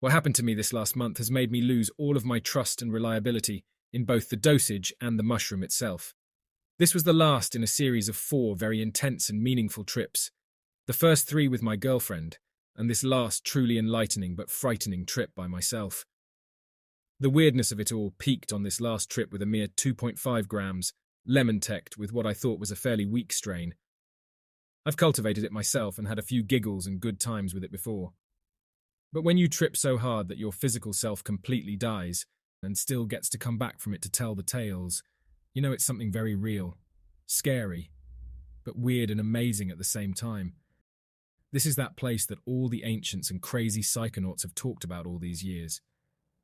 What happened to me this last month has made me lose all of my trust and reliability in both the dosage and the mushroom itself. This was the last in a series of 4 very intense and meaningful trips. The first 3 with my girlfriend, and this last truly enlightening but frightening trip by myself. The weirdness of it all peaked on this last trip with a mere 2.5 grams, lemon-teched with what I thought was a fairly weak strain. I've cultivated it myself and had a few giggles and good times with it before. But when you trip so hard that your physical self completely dies and still gets to come back from it to tell the tales, you know it's something very real, scary, but weird and amazing at the same time. This is that place that all the ancients and crazy psychonauts have talked about all these years.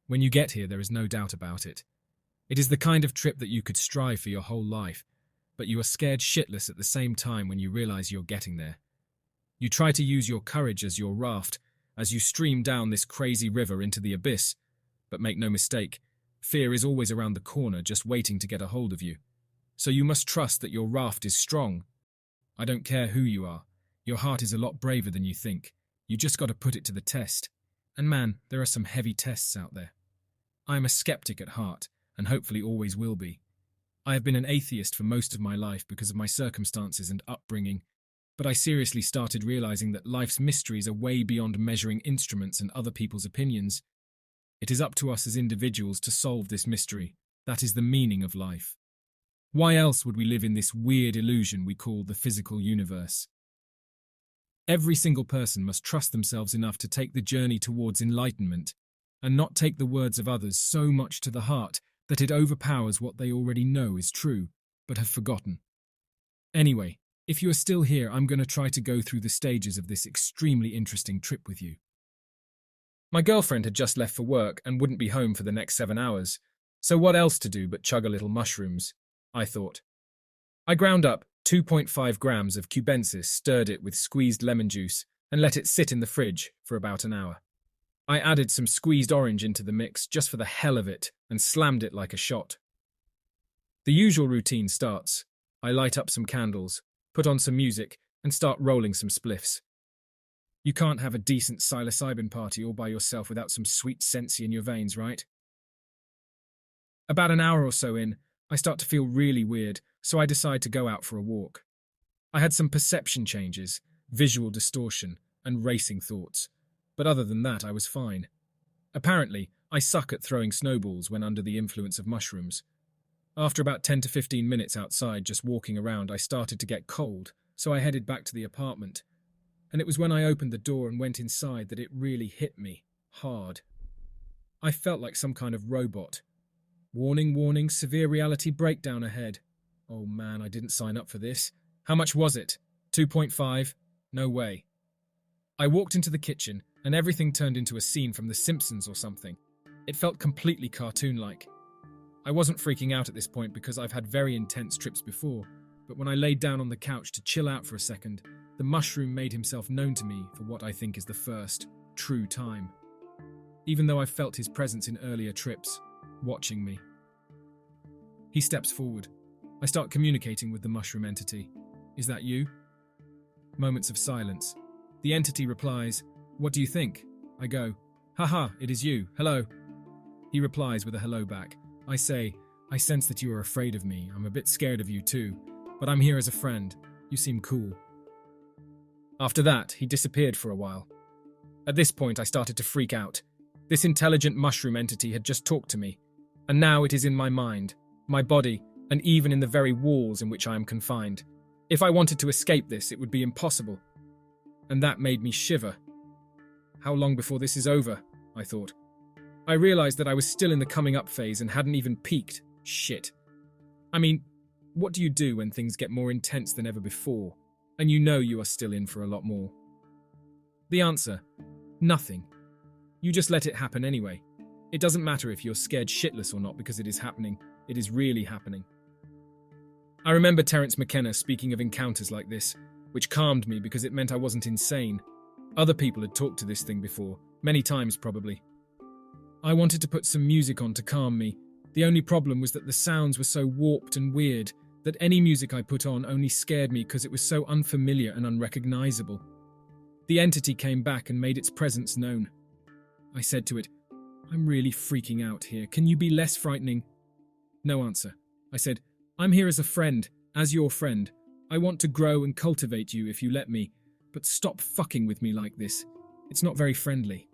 When you get here, there is no doubt about it. It is the kind of trip that you could strive for your whole life, but you are scared shitless at the same time when you realize you're getting there. You try to use your courage as your raft as you stream down this crazy river into the abyss, but make no mistake, fear is always around the corner just waiting to get a hold of you. So you must trust that your raft is strong. I don't care who you are. Your heart is a lot braver than you think. You just got to put it to the test. And man, there are some heavy tests out there. I am a skeptic at heart, and hopefully always will be. I have been an atheist for most of my life because of my circumstances and upbringing, but I seriously started realizing that life's mysteries are way beyond measuring instruments and other people's opinions. It is up to us as individuals to solve this mystery. That is the meaning of life. Why else would we live in this weird illusion we call the physical universe? Every single person must trust themselves enough to take the journey towards enlightenment and not take the words of others so much to the heart that it overpowers what they already know is true, but have forgotten. Anyway, if you are still here, I'm going to try to go through the stages of this extremely interesting trip with you. My girlfriend had just left for work and wouldn't be home for the next 7 hours, so what else to do but chug a little mushrooms, I thought. I ground up 2.5 grams of cubensis, stirred it with squeezed lemon juice, and let it sit in the fridge for about an hour. I added some squeezed orange into the mix just for the hell of it and slammed it like a shot. The usual routine starts. I light up some candles, put on some music, and start rolling some spliffs. You can't have a decent psilocybin party all by yourself without some sweet sensi in your veins, right? About an hour or so in, I start to feel really weird, so I decide to go out for a walk. I had some perception changes, visual distortion, and racing thoughts. But other than that, I was fine. Apparently, I suck at throwing snowballs when under the influence of mushrooms. After about 10 to 15 minutes outside just walking around, I started to get cold, so I headed back to the apartment. And it was when I opened the door and went inside that it really hit me, hard. I felt like some kind of robot. Warning, warning, severe reality breakdown ahead. Oh man, I didn't sign up for this. How much was it? 2.5? No way. I walked into the kitchen, and everything turned into a scene from The Simpsons or something. It felt completely cartoon-like. I wasn't freaking out at this point because I've had very intense trips before, but when I laid down on the couch to chill out for a second, the mushroom made himself known to me for what I think is the first, true time. Even though I've felt his presence in earlier trips, watching me. He steps forward. I start communicating with the mushroom entity. Is that you? Moments of silence. The entity replies, "What do you think?" I go, "Haha, it is you, hello." He replies with a hello back. I say, "I sense that you are afraid of me. I'm a bit scared of you too, but I'm here as a friend. You seem cool." After that, he disappeared for a while. At this point, I started to freak out. This intelligent mushroom entity had just talked to me, and now it is in my mind, my body, and even in the very walls in which I am confined. If I wanted to escape this, it would be impossible. And that made me shiver. How long before this is over? I thought. I realized that I was still in the coming up phase and hadn't even peaked. Shit. I mean, what do you do when things get more intense than ever before, and you know you are still in for a lot more? The answer: nothing. You just let it happen anyway. It doesn't matter if you're scared shitless or not because it is happening. It is really happening. I remember Terence McKenna speaking of encounters like this, which calmed me because it meant I wasn't insane. Other people had talked to this thing before, many times probably. I wanted to put some music on to calm me. The only problem was that the sounds were so warped and weird that any music I put on only scared me because it was so unfamiliar and unrecognizable. The entity came back and made its presence known. I said to it. I'm really freaking out here. Can you be less frightening? No answer. I said, I'm here as a friend, as your friend. I want to grow and cultivate you if you let me, but stop fucking with me like this. It's not very friendly.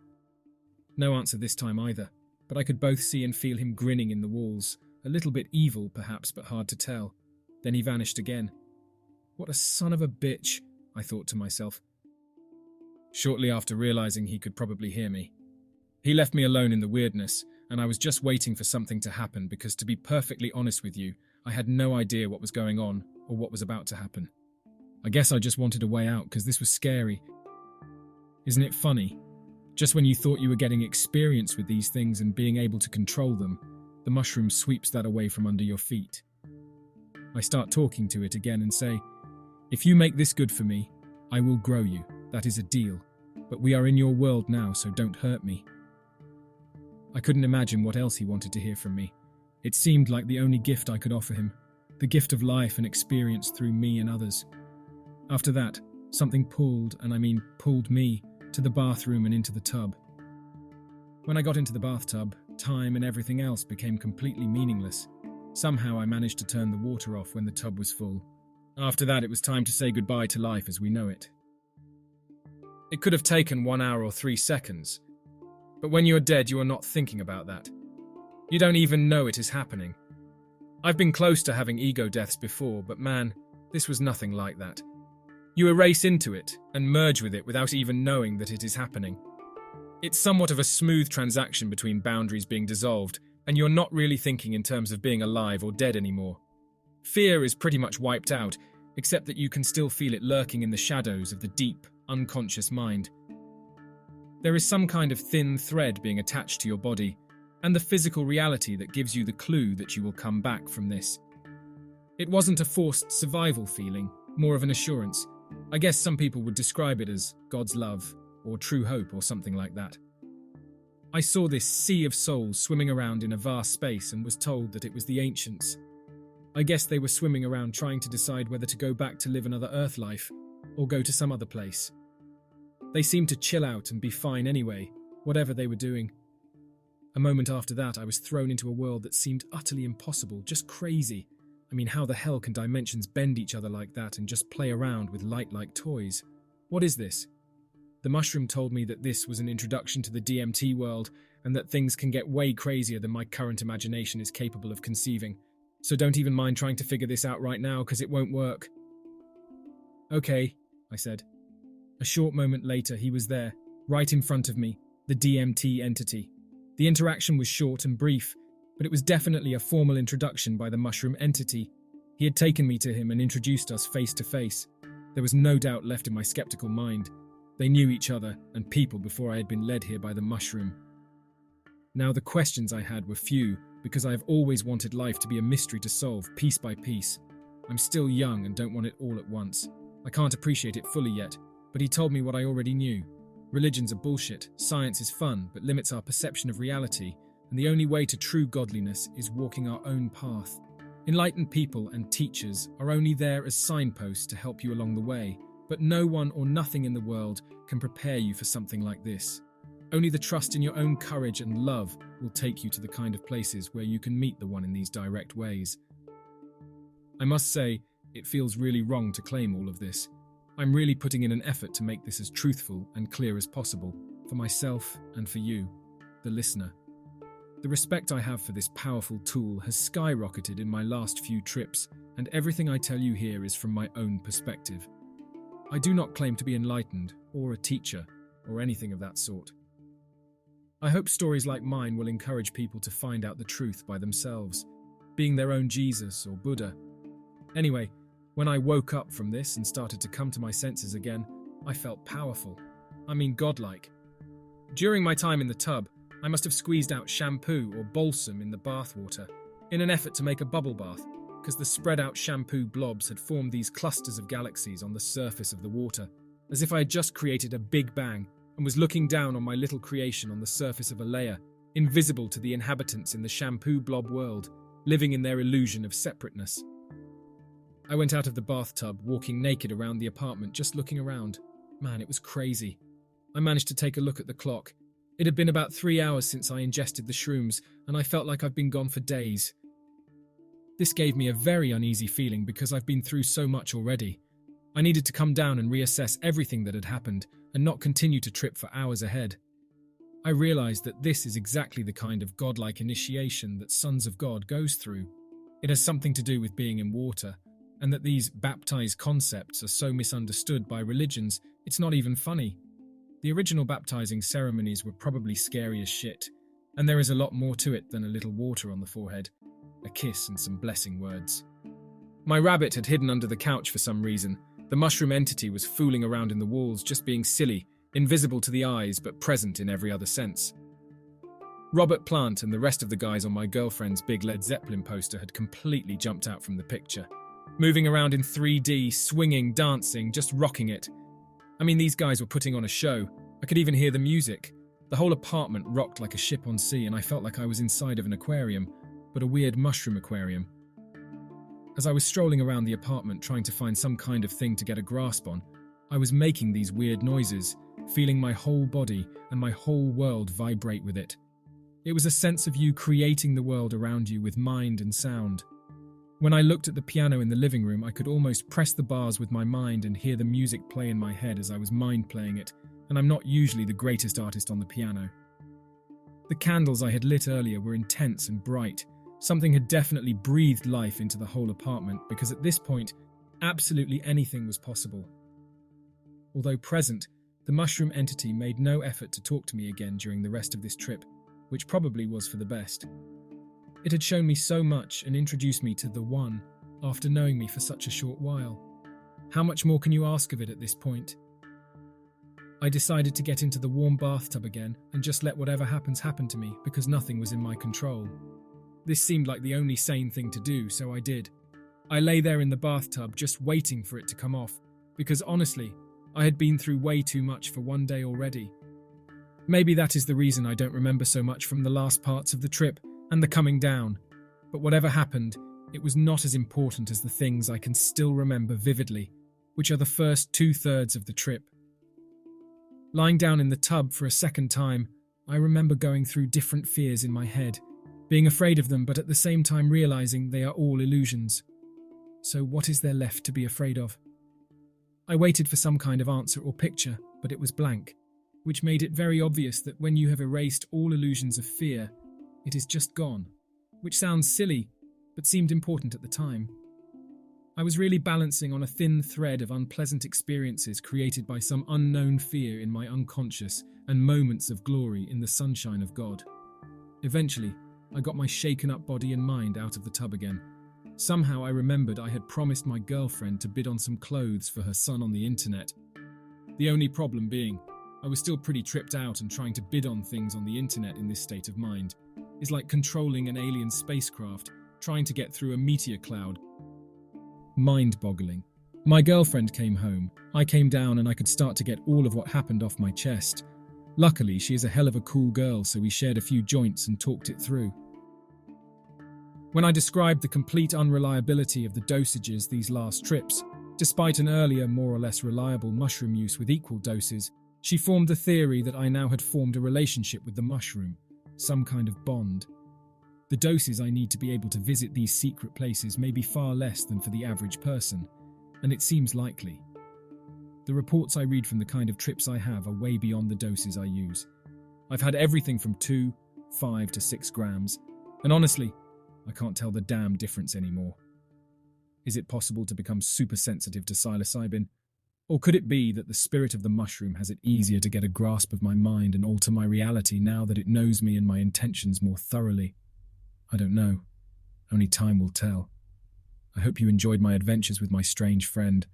No answer this time either, but I could both see and feel him grinning in the walls, a little bit evil perhaps, but hard to tell. Then he vanished again. What a son of a bitch, I thought to myself. Shortly after realizing he could probably hear me, he left me alone in the weirdness, and I was just waiting for something to happen because, to be perfectly honest with you, I had no idea what was going on or what was about to happen. I guess I just wanted a way out because this was scary. Isn't it funny? Just when you thought you were getting experience with these things and being able to control them, the mushroom sweeps that away from under your feet. I start talking to it again and say, if you make this good for me, I will grow you. That is a deal. But we are in your world now, so don't hurt me. I couldn't imagine what else he wanted to hear from me. It seemed like the only gift I could offer him, the gift of life and experience through me and others. After that, something pulled, and I mean pulled me, to the bathroom and into the tub. When I got into the bathtub, time and everything else became completely meaningless. Somehow I managed to turn the water off when the tub was full. After that, it was time to say goodbye to life as we know it. It could have taken 1 hour or 3 seconds, but when you are dead, you are not thinking about that. You don't even know it is happening. I've been close to having ego deaths before, but man, this was nothing like that. You erase into it and merge with it without even knowing that it is happening. It's somewhat of a smooth transaction between boundaries being dissolved, and you're not really thinking in terms of being alive or dead anymore. Fear is pretty much wiped out, except that you can still feel it lurking in the shadows of the deep, unconscious mind. There is some kind of thin thread being attached to your body, and the physical reality that gives you the clue that you will come back from this. It wasn't a forced survival feeling, more of an assurance. I guess some people would describe it as God's love, or true hope, or something like that. I saw this sea of souls swimming around in a vast space and was told that it was the ancients. I guess they were swimming around trying to decide whether to go back to live another Earth life, or go to some other place. They seemed to chill out and be fine anyway, whatever they were doing. A moment after that, I was thrown into a world that seemed utterly impossible, just crazy. I mean, how the hell can dimensions bend each other like that and just play around with light like toys? What is this? The mushroom told me that this was an introduction to the DMT world and that things can get way crazier than my current imagination is capable of conceiving. So don't even mind trying to figure this out right now, because it won't work. Okay, I said. A short moment later, he was there, right in front of me, the DMT entity. The interaction was short and brief, but it was definitely a formal introduction by the mushroom entity. He had taken me to him and introduced us face to face. There was no doubt left in my skeptical mind. They knew each other and people before I had been led here by the mushroom. Now the questions I had were few, because I have always wanted life to be a mystery to solve, piece by piece. I'm still young and don't want it all at once. I can't appreciate it fully yet, but he told me what I already knew. Religions are bullshit, science is fun, but limits our perception of reality, and the only way to true godliness is walking our own path. Enlightened people and teachers are only there as signposts to help you along the way, but no one or nothing in the world can prepare you for something like this. Only the trust in your own courage and love will take you to the kind of places where you can meet the one in these direct ways. I must say, it feels really wrong to claim all of this. I'm really putting in an effort to make this as truthful and clear as possible, for myself and for you, the listener. The respect I have for this powerful tool has skyrocketed in my last few trips, and everything I tell you here is from my own perspective. I do not claim to be enlightened, or a teacher, or anything of that sort. I hope stories like mine will encourage people to find out the truth by themselves, being their own Jesus or Buddha. Anyway, when I woke up from this and started to come to my senses again, I felt powerful. I mean godlike. During my time in the tub, I must have squeezed out shampoo or balsam in the bathwater in an effort to make a bubble bath, because the spread out shampoo blobs had formed these clusters of galaxies on the surface of the water, as if I had just created a big bang and was looking down on my little creation on the surface of a layer, invisible to the inhabitants in the shampoo blob world, living in their illusion of separateness. I went out of the bathtub, walking naked around the apartment, just looking around. Man, it was crazy. I managed to take a look at the clock. It had been about 3 hours since I ingested the shrooms, and I felt like I've been gone for days. This gave me a very uneasy feeling because I've been through so much already. I needed to come down and reassess everything that had happened and not continue to trip for hours ahead. I realized that this is exactly the kind of godlike initiation that Sons of God goes through. It has something to do with being in water, and that these baptized concepts are so misunderstood by religions, it's not even funny. The original baptizing ceremonies were probably scary as shit, and there is a lot more to it than a little water on the forehead, a kiss and some blessing words. My rabbit had hidden under the couch for some reason. The mushroom entity was fooling around in the walls, just being silly, invisible to the eyes but present in every other sense. Robert Plant and the rest of the guys on my girlfriend's big Led Zeppelin poster had completely jumped out from the picture. Moving around in 3D, swinging, dancing, just rocking it. I mean, these guys were putting on a show. I could even hear the music. The whole apartment rocked like a ship on sea, and I felt like I was inside of an aquarium, but a weird mushroom aquarium. As I was strolling around the apartment trying to find some kind of thing to get a grasp on, I was making these weird noises, feeling my whole body and my whole world vibrate with it. It was a sense of you creating the world around you with mind and sound. When I looked at the piano in the living room, I could almost press the bars with my mind and hear the music play in my head as I was mind playing it, and I'm not usually the greatest artist on the piano. The candles I had lit earlier were intense and bright. Something had definitely breathed life into the whole apartment because at this point, absolutely anything was possible. Although present, the mushroom entity made no effort to talk to me again during the rest of this trip, which probably was for the best. It had shown me so much and introduced me to the One after knowing me for such a short while. How much more can you ask of it at this point? I decided to get into the warm bathtub again and just let whatever happens happen to me because nothing was in my control. This seemed like the only sane thing to do, so I did. I lay there in the bathtub just waiting for it to come off because honestly, I had been through way too much for one day already. Maybe that is the reason I don't remember so much from the last parts of the trip and the coming down, but whatever happened, it was not as important as the things I can still remember vividly, which are the first 2/3 of the trip. Lying down in the tub for a second time, I remember going through different fears in my head, being afraid of them but at the same time realizing they are all illusions. So what is there left to be afraid of? I waited for some kind of answer or picture, but it was blank, which made it very obvious that when you have erased all illusions of fear, it is just gone, which sounds silly, but seemed important at the time. I was really balancing on a thin thread of unpleasant experiences created by some unknown fear in my unconscious and moments of glory in the sunshine of God. Eventually, I got my shaken-up body and mind out of the tub again. Somehow I remembered I had promised my girlfriend to bid on some clothes for her son on the internet. The only problem being, I was still pretty tripped out, and trying to bid on things on the internet in this state of mind is like controlling an alien spacecraft, trying to get through a meteor cloud. Mind-boggling. My girlfriend came home, I came down, and I could start to get all of what happened off my chest. Luckily, she is a hell of a cool girl, so we shared a few joints and talked it through. When I described the complete unreliability of the dosages these last trips, despite an earlier more or less reliable mushroom use with equal doses, she formed the theory that I now had formed a relationship with the mushroom, some kind of bond. The doses I need to be able to visit these secret places may be far less than for the average person, and it seems likely. The reports I read from the kind of trips I have are way beyond the doses I use. I've had everything from 2, 5 to 6 grams, and honestly, I can't tell the damn difference anymore. Is it possible to become super sensitive to psilocybin? Or could it be that the spirit of the mushroom has it easier to get a grasp of my mind and alter my reality now that it knows me and my intentions more thoroughly? I don't know. Only time will tell. I hope you enjoyed my adventures with my strange friend.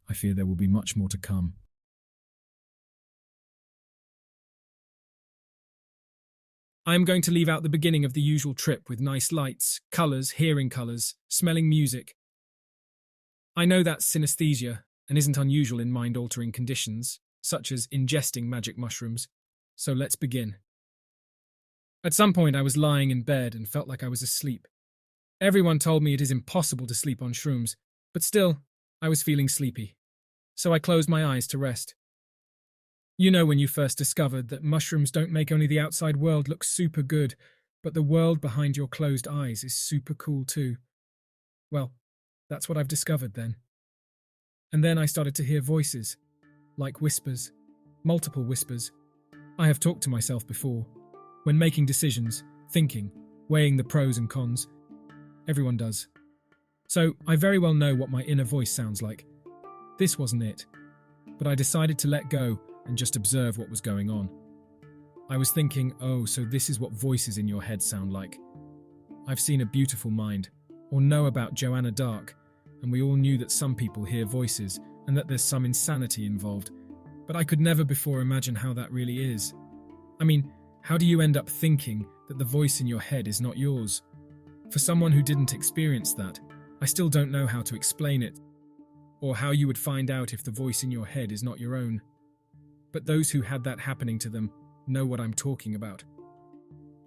I fear there will be much more to come. I am going to leave out the beginning of the usual trip with nice lights, colours, hearing colours, smelling music. I know that's synesthesia and isn't unusual in mind-altering conditions, such as ingesting magic mushrooms, so let's begin. At some point I was lying in bed and felt like I was asleep. Everyone told me it is impossible to sleep on shrooms, but still, I was feeling sleepy. So I closed my eyes to rest. You know when you first discovered that mushrooms don't make only the outside world look super good, but the world behind your closed eyes is super cool too. Well, that's what I've discovered then. And then I started to hear voices, like whispers, multiple whispers. I have talked to myself before, when making decisions, thinking, weighing the pros and cons. Everyone does. So I very well know what my inner voice sounds like. This wasn't it, but I decided to let go and just observe what was going on. I was thinking, oh, so this is what voices in your head sound like. I've seen A Beautiful Mind, or know about Joanna Dark, and we all knew that some people hear voices and that there's some insanity involved, but I could never before imagine how that really is. I mean, how do you end up thinking that the voice in your head is not yours? For someone who didn't experience that, I still don't know how to explain it, or how you would find out if the voice in your head is not your own. But those who had that happening to them know what I'm talking about.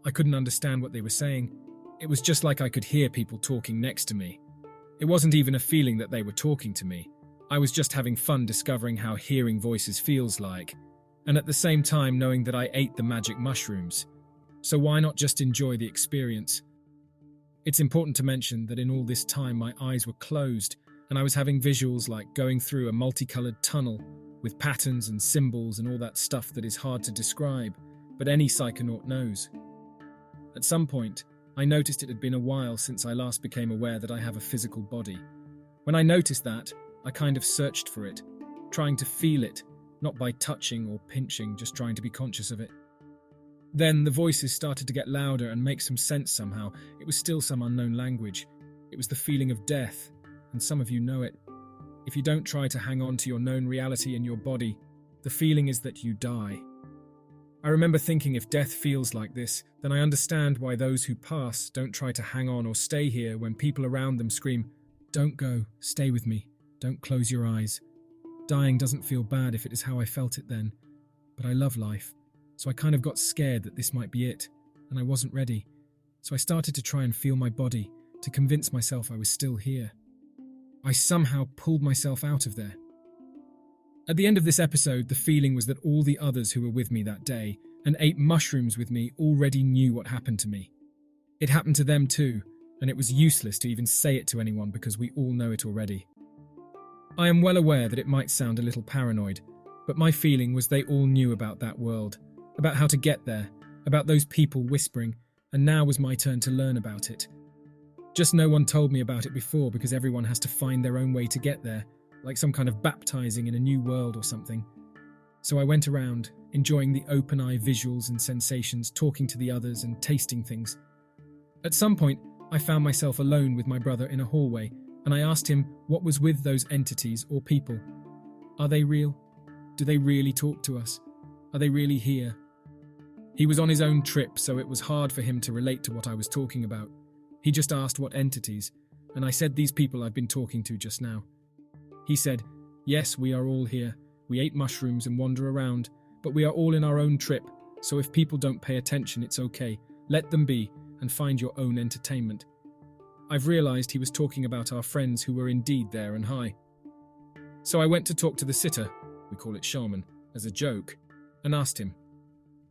I couldn't understand what they were saying. It was just like I could hear people talking next to me. It wasn't even a feeling that they were talking to me. I was just having fun discovering how hearing voices feels like, and at the same time knowing that I ate the magic mushrooms. So why not just enjoy the experience? It's important to mention that in all this time my eyes were closed, and I was having visuals like going through a multicolored tunnel with patterns and symbols and all that stuff that is hard to describe, but any psychonaut knows. At some point, I noticed it had been a while since I last became aware that I have a physical body. When I noticed that, I kind of searched for it, trying to feel it, not by touching or pinching, just trying to be conscious of it. Then the voices started to get louder and make some sense somehow. It was still some unknown language. It was the feeling of death, and some of you know it. If you don't try to hang on to your known reality in your body, the feeling is that you die. I remember thinking if death feels like this, then I understand why those who pass don't try to hang on or stay here when people around them scream, "Don't go, stay with me, don't close your eyes." Dying doesn't feel bad if it is how I felt it then, but I love life, so I kind of got scared that this might be it, and I wasn't ready. So I started to try and feel my body, to convince myself I was still here. I somehow pulled myself out of there. At the end of this episode, the feeling was that all the others who were with me that day and ate mushrooms with me already knew what happened to me. It happened to them too, and it was useless to even say it to anyone because we all know it already. I am well aware that it might sound a little paranoid, but my feeling was they all knew about that world, about how to get there, about those people whispering, and now was my turn to learn about it. Just no one told me about it before because everyone has to find their own way to get there, like some kind of baptizing in a new world or something. So I went around, enjoying the open-eye visuals and sensations, talking to the others and tasting things. At some point, I found myself alone with my brother in a hallway, and I asked him what was with those entities or people. Are they real? Do they really talk to us? Are they really here? He was on his own trip, so it was hard for him to relate to what I was talking about. He just asked what entities, and I said these people I've been talking to just now. He said, yes, we are all here. We ate mushrooms and wander around, but we are all in our own trip, so if people don't pay attention, it's okay. Let them be, and find your own entertainment. I've realised he was talking about our friends who were indeed there and high. So I went to talk to the sitter, we call it shaman, as a joke, and asked him.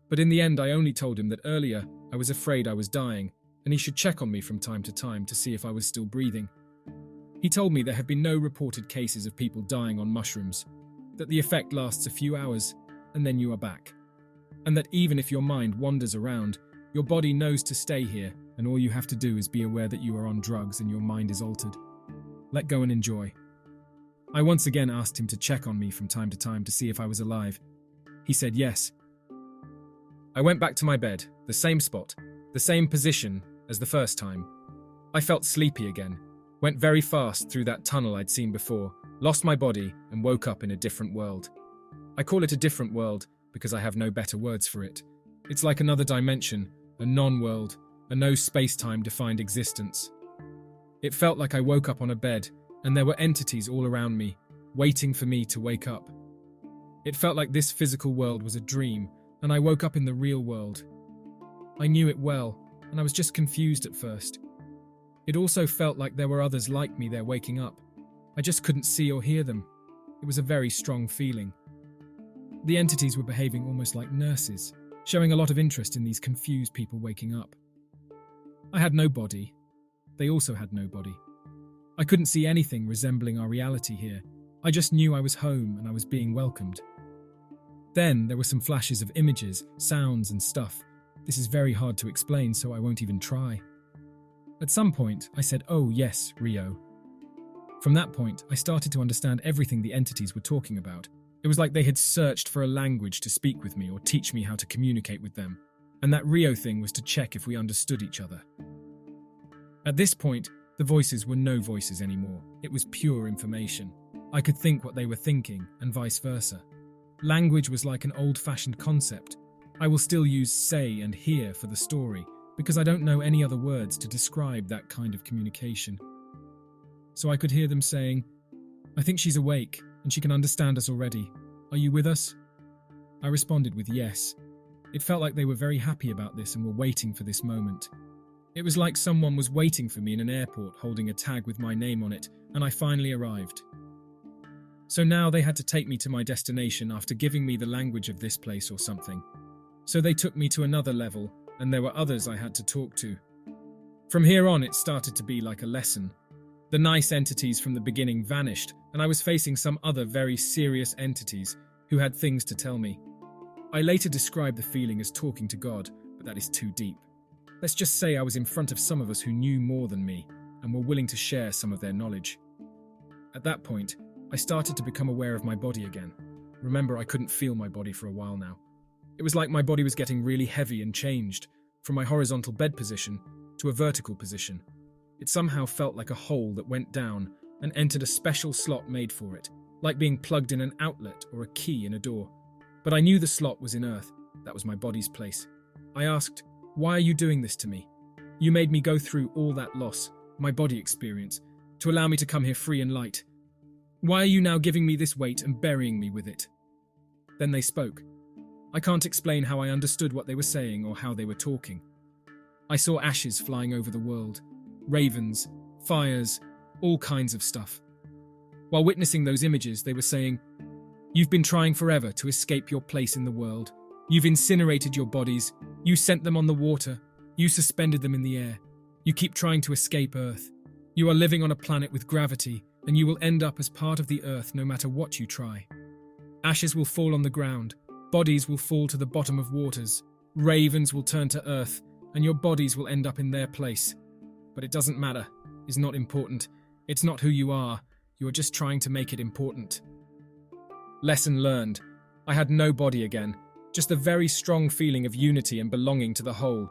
But in the end, I only told him that earlier I was afraid I was dying, and he should check on me from time to see if I was still breathing. He told me there have been no reported cases of people dying on mushrooms, that the effect lasts a few hours, and then you are back. And that even if your mind wanders around, your body knows to stay here, and all you have to do is be aware that you are on drugs and your mind is altered. Let go and enjoy. I once again asked him to check on me from time to see if I was alive. He said yes. I went back to my bed, the same spot, the same position as the first time. I felt sleepy again, went very fast through that tunnel I'd seen before, lost my body and woke up in a different world. I call it a different world because I have no better words for it. It's like another dimension, a non-world, a no space-time defined existence. It felt like I woke up on a bed and there were entities all around me, waiting for me to wake up. It felt like this physical world was a dream and I woke up in the real world. I knew it well and I was just confused at first. It also felt like there were others like me there waking up. I just couldn't see or hear them. It was a very strong feeling. The entities were behaving almost like nurses, showing a lot of interest in these confused people waking up. I had no body. They also had no body. I couldn't see anything resembling our reality here. I just knew I was home and I was being welcomed. Then there were some flashes of images, sounds and stuff. This is very hard to explain, so I won't even try. At some point, I said, "Oh yes, Rio." From that point, I started to understand everything the entities were talking about. It was like they had searched for a language to speak with me or teach me how to communicate with them. And that Rio thing was to check if we understood each other. At this point, the voices were no voices anymore. It was pure information. I could think what they were thinking, and vice versa. Language was like an old-fashioned concept. I will still use say and hear for the story, because I don't know any other words to describe that kind of communication. So I could hear them saying, "I think she's awake, and she can understand us already. Are you with us?" I responded with yes. It felt like they were very happy about this and were waiting for this moment. It was like someone was waiting for me in an airport holding a tag with my name on it, and I finally arrived. So now they had to take me to my destination after giving me the language of this place or something. So they took me to another level, and there were others I had to talk to. From here on, it started to be like a lesson. The nice entities from the beginning vanished, and I was facing some other very serious entities who had things to tell me. I later described the feeling as talking to God, but that is too deep. Let's just say I was in front of some of us who knew more than me and were willing to share some of their knowledge. At that point, I started to become aware of my body again. Remember, I couldn't feel my body for a while now. It was like my body was getting really heavy and changed from my horizontal bed position to a vertical position. It somehow felt like a hole that went down and entered a special slot made for it, like being plugged in an outlet or a key in a door. But I knew the slot was in Earth. That was my body's place. I asked, "Why are you doing this to me? You made me go through all that loss, my body experience, to allow me to come here free and light. Why are you now giving me this weight and burying me with it?" Then they spoke. I can't explain how I understood what they were saying or how they were talking. I saw ashes flying over the world, ravens, fires, all kinds of stuff. While witnessing those images, they were saying, "You've been trying forever to escape your place in the world. You've incinerated your bodies. You sent them on the water. You suspended them in the air. You keep trying to escape Earth. You are living on a planet with gravity, and you will end up as part of the Earth no matter what you try. Ashes will fall on the ground. Bodies will fall to the bottom of waters. Ravens will turn to Earth, and your bodies will end up in their place. But it doesn't matter. It's not important. It's not who you are. You are just trying to make it important." Lesson learned. I had no body again, just a very strong feeling of unity and belonging to the whole.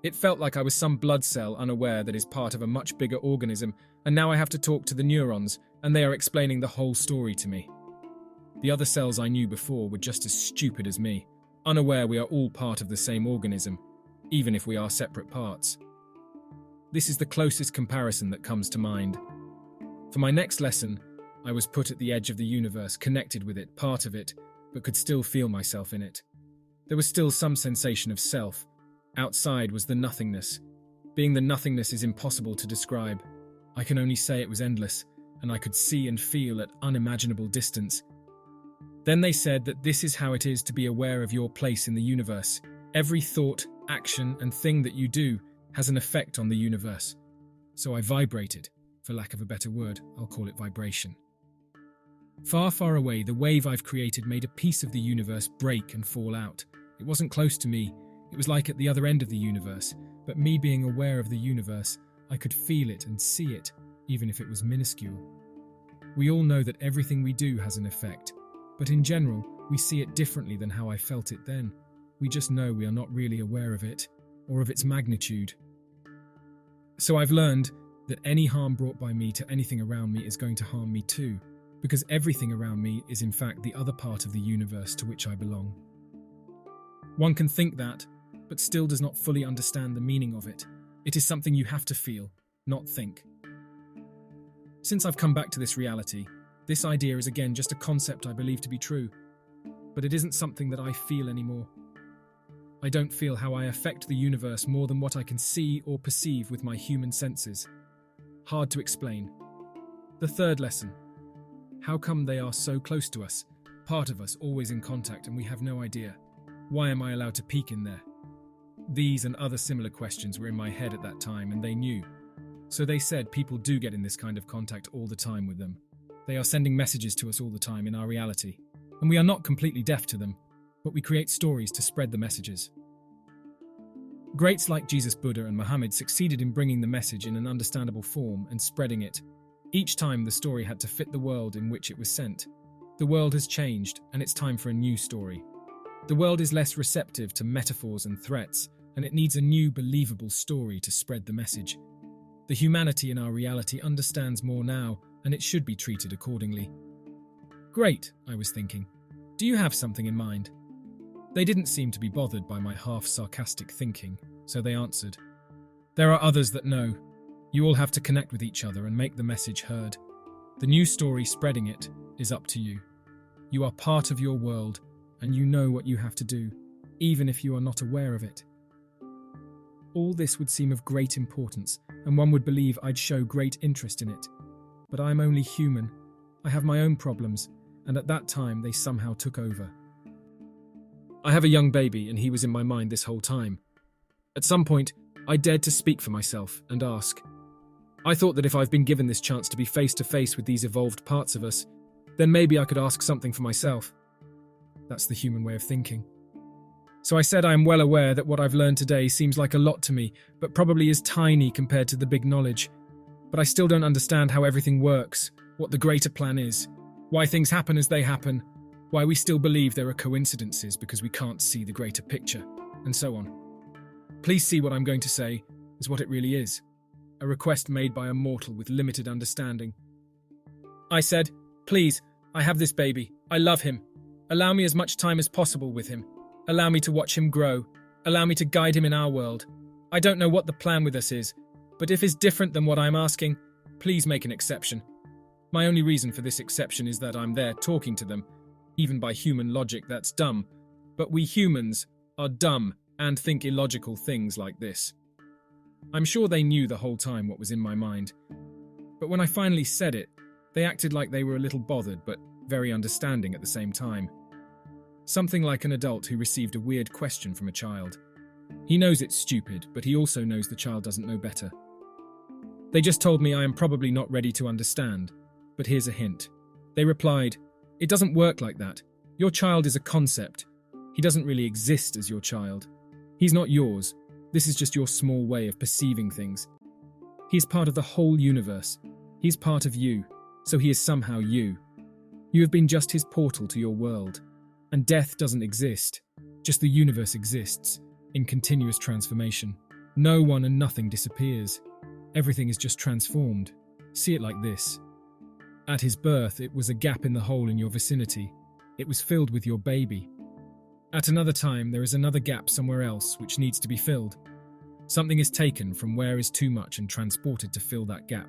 It felt like I was some blood cell unaware that is part of a much bigger organism, and now I have to talk to the neurons, and they are explaining the whole story to me. The other cells I knew before were just as stupid as me, unaware we are all part of the same organism, even if we are separate parts. This is the closest comparison that comes to mind. For my next lesson, I was put at the edge of the universe, connected with it, part of it, but could still feel myself in it. There was still some sensation of self. Outside was the nothingness. Being the nothingness is impossible to describe. I can only say it was endless, and I could see and feel at unimaginable distance. Then they said that this is how it is to be aware of your place in the universe. Every thought, action, and thing that you do has an effect on the universe. So I vibrated. For lack of a better word, I'll call it vibration. Far, far away, the wave I've created made a piece of the universe break and fall out. It wasn't close to me. It was like at the other end of the universe. But me being aware of the universe, I could feel it and see it, even if it was minuscule. We all know that everything we do has an effect. But in general, we see it differently than how I felt it then. We just know we are not really aware of it, or of its magnitude. So I've learned that any harm brought by me to anything around me is going to harm me too, because everything around me is in fact the other part of the universe to which I belong. One can think that, but still does not fully understand the meaning of it. It is something you have to feel, not think. Since I've come back to this reality, this idea is again just a concept I believe to be true, but it isn't something that I feel anymore. I don't feel how I affect the universe more than what I can see or perceive with my human senses. Hard to explain. The third lesson. How come they are so close to us? part of us always in contact and we have no idea? Why am I allowed to peek in there? These and other similar questions were in my head at that time, and they knew. So they said people do get in this kind of contact all the time with them. They are sending messages to us all the time in our reality, and we are not completely deaf to them, but we create stories to spread the messages. Greats like Jesus, Buddha, and Muhammad succeeded in bringing the message in an understandable form and spreading it. Each time the story had to fit the world in which it was sent. The world has changed, and it's time for a new story. The world is less receptive to metaphors and threats, and it needs a new, believable story to spread the message. The humanity in our reality understands more now, and it should be treated accordingly. Great, I was thinking. Do you have something in mind? They didn't seem to be bothered by my half-sarcastic thinking, so they answered. There are others that know. You all have to connect with each other and make the message heard. The new story spreading it is up to you. You are part of your world, and you know what you have to do, even if you are not aware of it. All this would seem of great importance, and one would believe I'd show great interest in it. But I am only human. I have my own problems, and at that time they somehow took over. I have a young baby, and he was in my mind this whole time. At some point, I dared to speak for myself and ask. I thought that if I've been given this chance to be face to face with these evolved parts of us, then maybe I could ask something for myself. That's the human way of thinking. So I said I am well aware that what I've learned today seems like a lot to me, but probably is tiny compared to the big knowledge. But I still don't understand how everything works, what the greater plan is, why things happen as they happen, why we still believe there are coincidences because we can't see the greater picture, and so on. Please see what I'm going to say as what it really is, a request made by a mortal with limited understanding. I said, please, I have this baby. I love him. Allow me as much time as possible with him. Allow me to watch him grow. Allow me to guide him in our world. I don't know what the plan with us is, but if it's different than what I'm asking, please make an exception. My only reason for this exception is that I'm there talking to them. Even by human logic, that's dumb. But we humans are dumb and think illogical things like this. I'm sure they knew the whole time what was in my mind. But when I finally said it, they acted like they were a little bothered, but very understanding at the same time. Something like an adult who received a weird question from a child. He knows it's stupid, but he also knows the child doesn't know better. They just told me I am probably not ready to understand, but here's a hint. They replied, "It doesn't work like that. Your child is a concept. He doesn't really exist as your child. He's not yours. This is just your small way of perceiving things. He is part of the whole universe. He's part of you, so he is somehow you. You have been just his portal to your world. And death doesn't exist. Just the universe exists, in continuous transformation. No one and nothing disappears. Everything is just transformed. See it like this. At his birth, it was a gap in the hole in your vicinity. It was filled with your baby. At another time, there is another gap somewhere else which needs to be filled. Something is taken from where is too much and transported to fill that gap.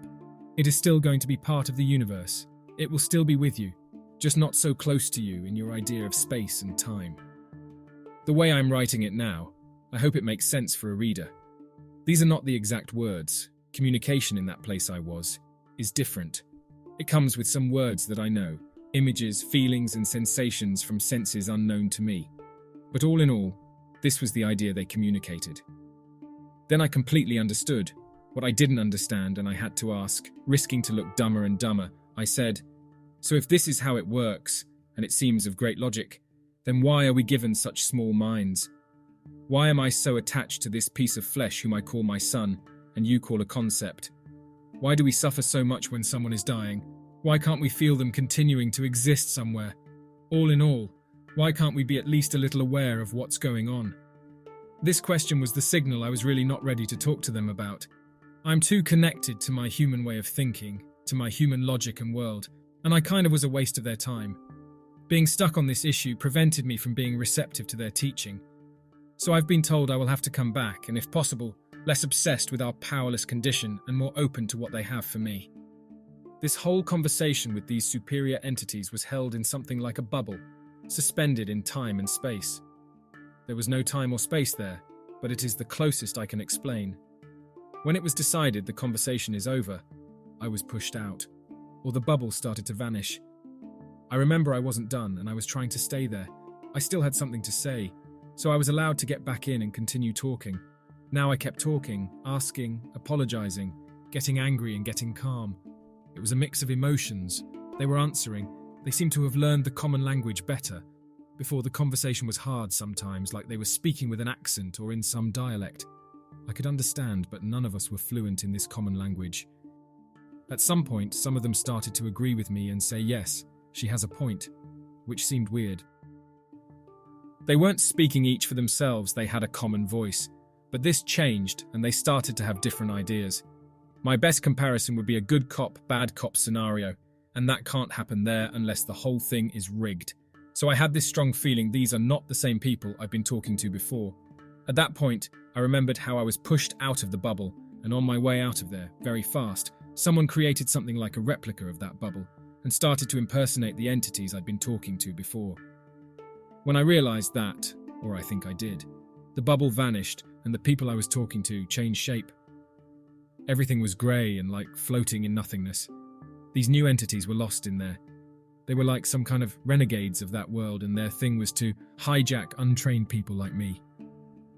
It is still going to be part of the universe. It will still be with you, just not so close to you in your idea of space and time. The way I'm writing it now, I hope it makes sense for a reader. These are not the exact words. Communication in that place I was is different. It comes with some words that I know, images, feelings, and sensations from senses unknown to me. But all in all, this was the idea they communicated. Then I completely understood. What I didn't understand and I had to ask, risking to look dumber and dumber, I said, "So if this is how it works, and it seems of great logic, then why are we given such small minds? Why am I so attached to this piece of flesh whom I call my son, and you call a concept? Why do we suffer so much when someone is dying? Why can't we feel them continuing to exist somewhere? All in all, why can't we be at least a little aware of what's going on?" This question was the signal I was really not ready to talk to them about. I'm too connected to my human way of thinking, to my human logic and world, and I kind of was a waste of their time. Being stuck on this issue prevented me from being receptive to their teaching. So I've been told I will have to come back, and if possible, less obsessed with our powerless condition and more open to what they have for me. This whole conversation with these superior entities was held in something like a bubble, suspended in time and space. There was no time or space there, but it is the closest I can explain. When it was decided the conversation is over, I was pushed out, or the bubble started to vanish. I remember I wasn't done and I was trying to stay there. I still had something to say, so I was allowed to get back in and continue talking. Now I kept talking, asking, apologizing, getting angry and getting calm. It was a mix of emotions. They were answering. They seemed to have learned the common language better. Before, the conversation was hard sometimes, like they were speaking with an accent or in some dialect. I could understand, but none of us were fluent in this common language. At some point, some of them started to agree with me and say, yes, she has a point, which seemed weird. They weren't speaking each for themselves, they had a common voice. But this changed, and they started to have different ideas. My best comparison would be a good cop, bad cop scenario, and that can't happen there unless the whole thing is rigged. So I had this strong feeling these are not the same people I've been talking to before. At that point, I remembered how I was pushed out of the bubble, and on my way out of there, very fast, someone created something like a replica of that bubble and started to impersonate the entities I'd been talking to before. When I realized that, or I think I did, the bubble vanished and the people I was talking to changed shape. Everything was grey and like floating in nothingness. These new entities were lost in there. They were like some kind of renegades of that world, and their thing was to hijack untrained people like me.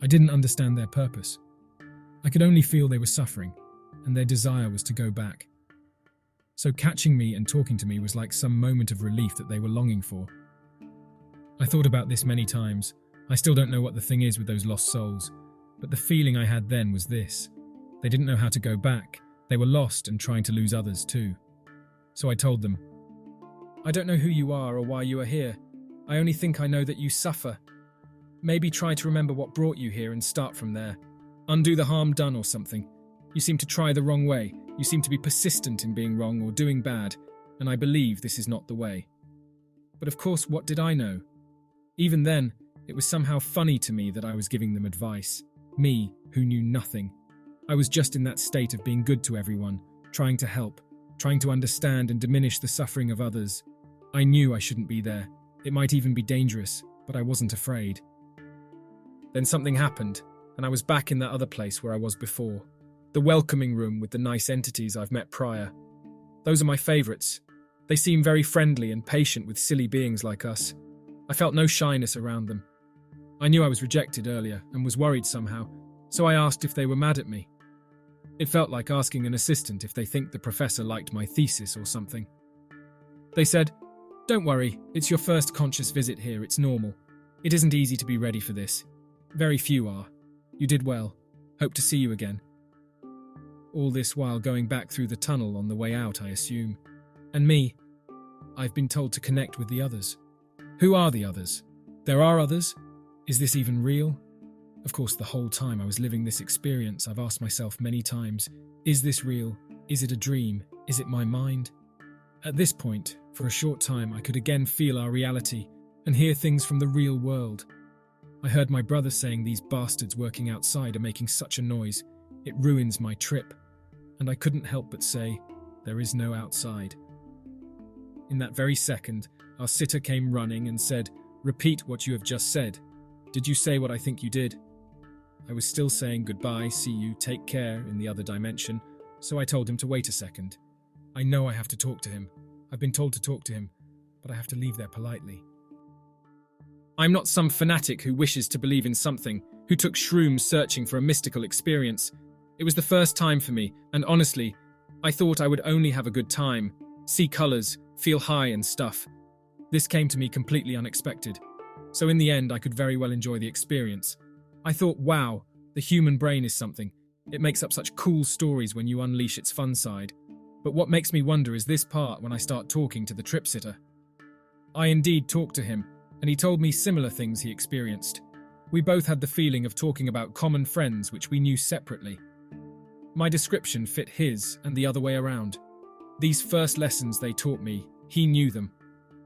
I didn't understand their purpose. I could only feel they were suffering, and their desire was to go back. So catching me and talking to me was like some moment of relief that they were longing for. I thought about this many times. I still don't know what the thing is with those lost souls, but the feeling I had then was this. They didn't know how to go back. They were lost and trying to lose others too. So I told them, I don't know who you are or why you are here. I only think I know that you suffer. Maybe try to remember what brought you here and start from there. Undo the harm done or something. You seem to try the wrong way. You seem to be persistent in being wrong or doing bad, and I believe this is not the way. But of course, what did I know? Even then, it was somehow funny to me that I was giving them advice. Me, who knew nothing. I was just in that state of being good to everyone, trying to help, trying to understand and diminish the suffering of others. I knew I shouldn't be there. It might even be dangerous, but I wasn't afraid. Then something happened, and I was back in that other place where I was before. The welcoming room with the nice entities I've met prior. Those are my favourites. They seem very friendly and patient with silly beings like us. I felt no shyness around them. I knew I was rejected earlier and was worried somehow, so I asked if they were mad at me. It felt like asking an assistant if they think the professor liked my thesis or something. They said, "Don't worry, it's your first conscious visit here, it's normal. It isn't easy to be ready for this. Very few are. You did well. Hope to see you again." All this while going back through the tunnel on the way out, I assume. And me, I've been told to connect with the others. Who are the others? There are others? Is this even real? Of course, the whole time I was living this experience, I've asked myself many times, is this real? Is it a dream? Is it my mind? At this point, for a short time, I could again feel our reality and hear things from the real world. I heard my brother saying these bastards working outside are making such a noise. It ruins my trip. And I couldn't help but say, there is no outside. In that very second, our sitter came running and said, "Repeat what you have just said. Did you say what I think you did?" I was still saying goodbye, see you, take care in the other dimension, so I told him to wait a second. I know I have to talk to him. I've been told to talk to him, but I have to leave there politely. I'm not some fanatic who wishes to believe in something, who took shrooms searching for a mystical experience. It was the first time for me, and honestly, I thought I would only have a good time, see colours, feel high and stuff. This came to me completely unexpected. So in the end, I could very well enjoy the experience. I thought, wow, the human brain is something. It makes up such cool stories when you unleash its fun side. But what makes me wonder is this part when I start talking to the trip sitter. I indeed talked to him, and he told me similar things he experienced. We both had the feeling of talking about common friends which we knew separately. My description fit his and the other way around. These first lessons they taught me, he knew them.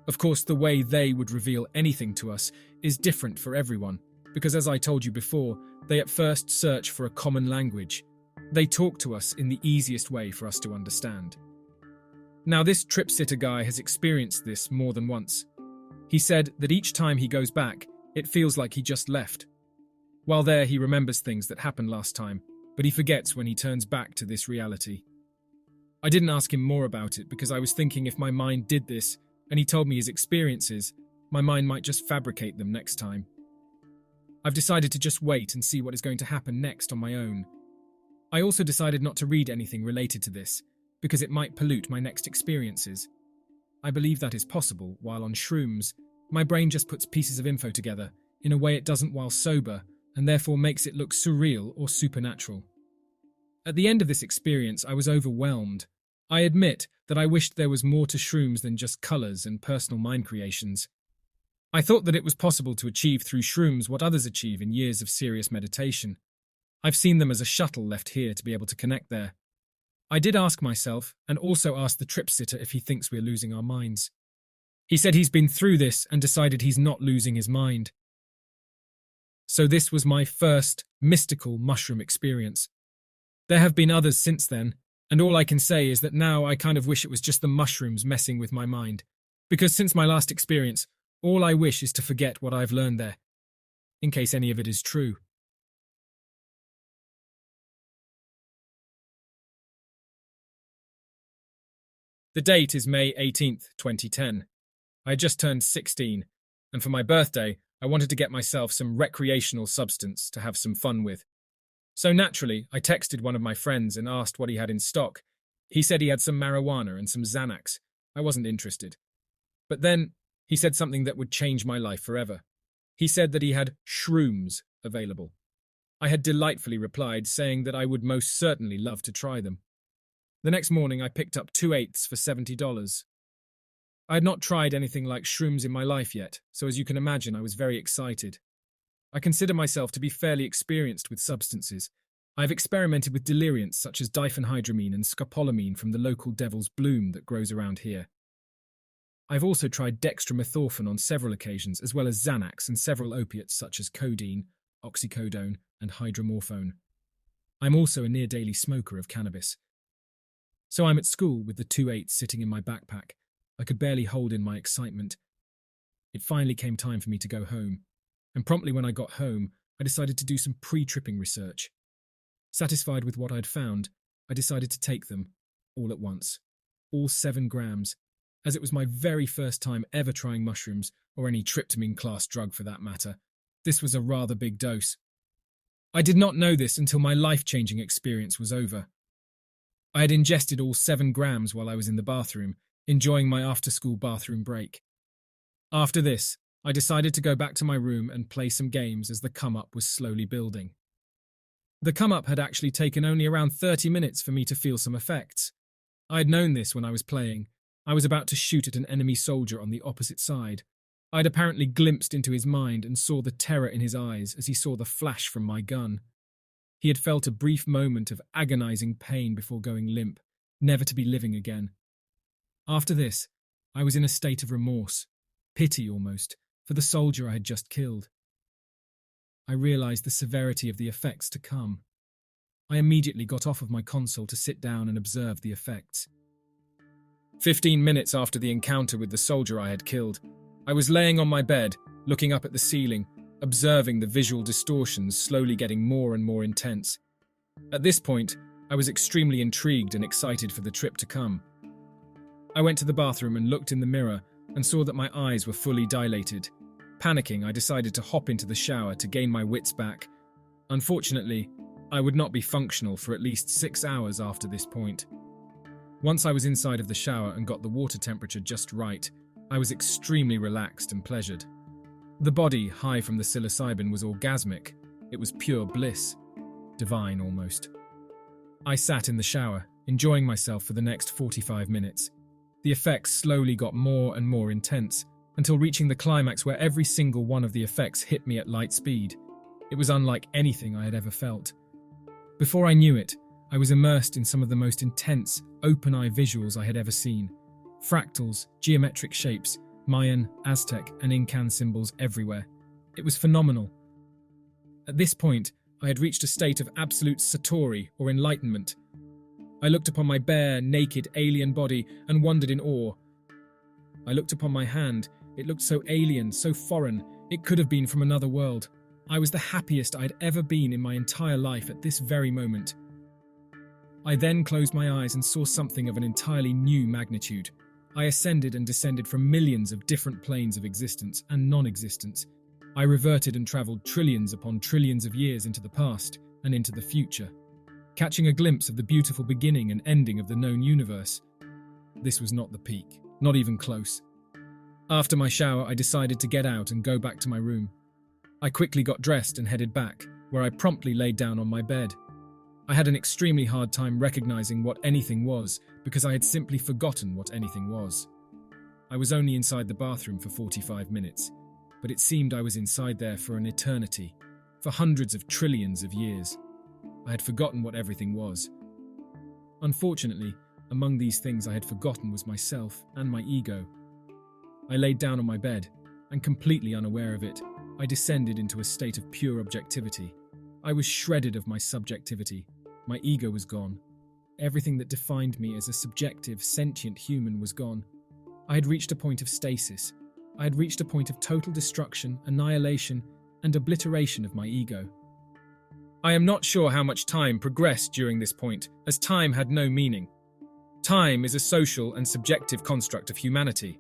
Of course, the way they would reveal anything to us is different for everyone, because as I told you before, they at first search for a common language. They talk to us in the easiest way for us to understand. Now, this trip sitter guy has experienced this more than once. He said that each time he goes back, it feels like he just left. While there, he remembers things that happened last time, but he forgets when he turns back to this reality. I didn't ask him more about it because I was thinking if my mind did this, and he told me his experiences, my mind might just fabricate them next time. I've decided to just wait and see what is going to happen next on my own. I also decided not to read anything related to this, because it might pollute my next experiences. I believe that is possible, while on shrooms, my brain just puts pieces of info together in a way it doesn't while sober, and therefore makes it look surreal or supernatural. At the end of this experience, I was overwhelmed. I admit that I wished there was more to shrooms than just colours and personal mind creations. I thought that it was possible to achieve through shrooms what others achieve in years of serious meditation. I've seen them as a shuttle left here to be able to connect there. I did ask myself, and also asked the trip sitter if he thinks we're losing our minds. He said he's been through this and decided he's not losing his mind. So this was my first mystical mushroom experience. There have been others since then, and all I can say is that now I kind of wish it was just the mushrooms messing with my mind. Because since my last experience, all I wish is to forget what I've learned there, in case any of it is true. The date is May 18th, 2010. I had just turned 16, and for my birthday, I wanted to get myself some recreational substance to have some fun with. So naturally, I texted one of my friends and asked what he had in stock. He said he had some marijuana and some Xanax. I wasn't interested. But then, he said something that would change my life forever. He said that he had shrooms available. I had delightfully replied, saying that I would most certainly love to try them. The next morning, I picked up 2/8 for $70. I had not tried anything like shrooms in my life yet, so as you can imagine, I was very excited. I consider myself to be fairly experienced with substances. I have experimented with deliriants such as diphenhydramine and scopolamine from the local devil's bloom that grows around here. I've also tried dextromethorphan on several occasions, as well as Xanax and several opiates such as codeine, oxycodone, and hydromorphone. I'm also a near-daily smoker of cannabis. So I'm at school with the 2/8 sitting in my backpack. I could barely hold in my excitement. It finally came time for me to go home, and promptly when I got home, I decided to do some pre-tripping research. Satisfied with what I'd found, I decided to take them, all at once, all 7 grams, as it was my very first time ever trying mushrooms, or any tryptamine-class drug for that matter. This was a rather big dose. I did not know this until my life-changing experience was over. I had ingested all 7 grams while I was in the bathroom, enjoying my after-school bathroom break. After this, I decided to go back to my room and play some games as the come-up was slowly building. The come-up had actually taken only around 30 minutes for me to feel some effects. I had known this when I was playing. I was about to shoot at an enemy soldier on the opposite side. I had apparently glimpsed into his mind and saw the terror in his eyes as he saw the flash from my gun. He had felt a brief moment of agonizing pain before going limp, never to be living again. After this, I was in a state of remorse, pity almost, for the soldier I had just killed. I realized the severity of the effects to come. I immediately got off of my console to sit down and observe the effects. 15 minutes after the encounter with the soldier I had killed, I was laying on my bed, looking up at the ceiling, observing the visual distortions slowly getting more and more intense. At this point, I was extremely intrigued and excited for the trip to come. I went to the bathroom and looked in the mirror and saw that my eyes were fully dilated. Panicking, I decided to hop into the shower to gain my wits back. Unfortunately, I would not be functional for at least 6 hours after this point. Once I was inside of the shower and got the water temperature just right, I was extremely relaxed and pleasured. The body, high from the psilocybin, was orgasmic. It was pure bliss. Divine, almost. I sat in the shower, enjoying myself for the next 45 minutes. The effects slowly got more and more intense, until reaching the climax where every single one of the effects hit me at light speed. It was unlike anything I had ever felt. Before I knew it, I was immersed in some of the most intense, open-eye visuals I had ever seen. Fractals, geometric shapes, Mayan, Aztec, and Incan symbols everywhere. It was phenomenal. At this point, I had reached a state of absolute satori, or enlightenment. I looked upon my bare, naked, alien body and wondered in awe. I looked upon my hand. It looked so alien, so foreign. It could have been from another world. I was the happiest I had ever been in my entire life at this very moment. I then closed my eyes and saw something of an entirely new magnitude. I ascended and descended from millions of different planes of existence and non-existence. I reverted and travelled trillions upon trillions of years into the past and into the future, catching a glimpse of the beautiful beginning and ending of the known universe. This was not the peak, not even close. After my shower, I decided to get out and go back to my room. I quickly got dressed and headed back, where I promptly laid down on my bed. I had an extremely hard time recognizing what anything was because I had simply forgotten what anything was. I was only inside the bathroom for 45 minutes, but it seemed I was inside there for an eternity, for hundreds of trillions of years. I had forgotten what everything was. Unfortunately, among these things I had forgotten was myself and my ego. I laid down on my bed, and completely unaware of it, I descended into a state of pure objectivity. I was shredded of my subjectivity. My ego was gone. Everything that defined me as a subjective, sentient human was gone. I had reached a point of stasis. I had reached a point of total destruction, annihilation, and obliteration of my ego. I am not sure how much time progressed during this point, as time had no meaning. Time is a social and subjective construct of humanity.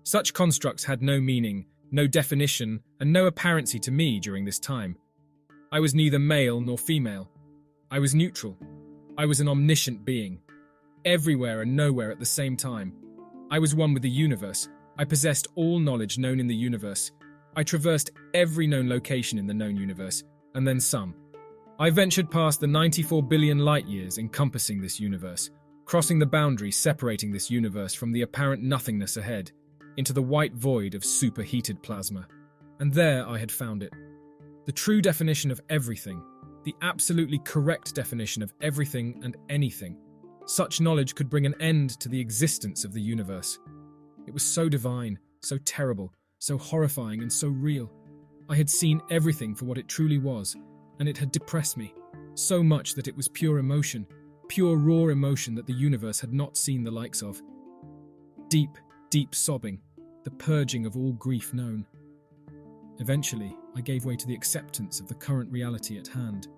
Such constructs had no meaning, no definition, and no apparency to me during this time. I was neither male nor female. I was neutral. I was an omniscient being, everywhere and nowhere at the same time. I was one with the universe. I possessed all knowledge known in the universe. I traversed every known location in the known universe, and then some. I ventured past the 94 billion light-years encompassing this universe, crossing the boundary separating this universe from the apparent nothingness ahead, into the white void of superheated plasma. And there I had found it. The true definition of everything, the absolutely correct definition of everything and anything. Such knowledge could bring an end to the existence of the universe. It was so divine, so terrible, so horrifying and so real. I had seen everything for what it truly was, and it had depressed me, so much that it was pure emotion, pure raw emotion that the universe had not seen the likes of. Deep, deep sobbing, the purging of all grief known. Eventually, I gave way to the acceptance of the current reality at hand.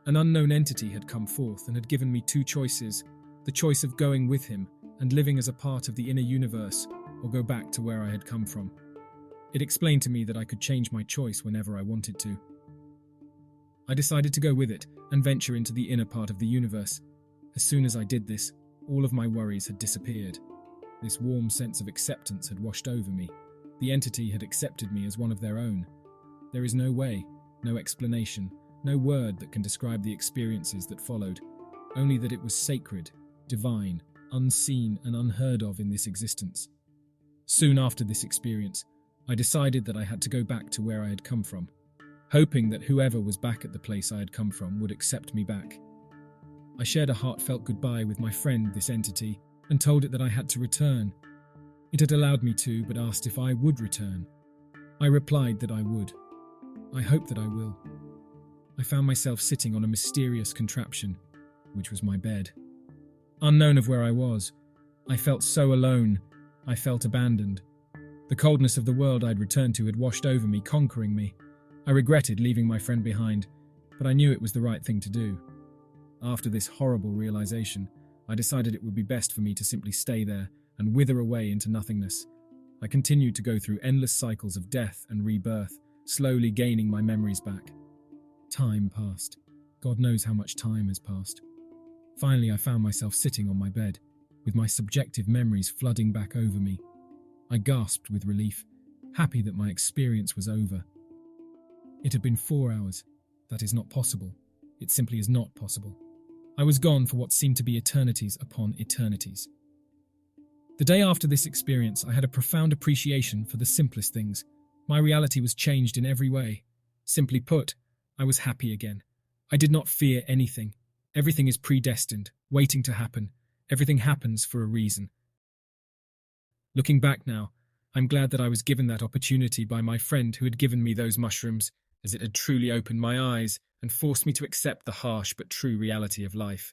An unknown entity had come forth and had given me two choices, the choice of going with him and living as a part of the inner universe, or go back to where I had come from. It explained to me that I could change my choice whenever I wanted to. I decided to go with it and venture into the inner part of the universe. As soon as I did this, all of my worries had disappeared. This warm sense of acceptance had washed over me. The entity had accepted me as one of their own. There is no way, no explanation, no word that can describe the experiences that followed, only that it was sacred, divine, unseen and unheard of in this existence. Soon after this experience, I decided that I had to go back to where I had come from, hoping that whoever was back at the place I had come from would accept me back. I shared a heartfelt goodbye with my friend, this entity, and told it that I had to return. It had allowed me to, but asked if I would return. I replied that I would. I hope that I will. I found myself sitting on a mysterious contraption, which was my bed. Unknown of where I was, I felt so alone. I felt abandoned. The coldness of the world I'd returned to had washed over me, conquering me. I regretted leaving my friend behind, but I knew it was the right thing to do. After this horrible realization, I decided it would be best for me to simply stay there and wither away into nothingness. I continued to go through endless cycles of death and rebirth, slowly gaining my memories back. Time passed. God knows how much time has passed. Finally, I found myself sitting on my bed, with my subjective memories flooding back over me. I gasped with relief, happy that my experience was over. It had been 4 hours. That is not possible. It simply is not possible. I was gone for what seemed to be eternities upon eternities. The day after this experience, I had a profound appreciation for the simplest things. My reality was changed in every way. Simply put, I was happy again. I did not fear anything. Everything is predestined, waiting to happen. Everything happens for a reason. Looking back now, I'm glad that I was given that opportunity by my friend who had given me those mushrooms, as it had truly opened my eyes and forced me to accept the harsh but true reality of life.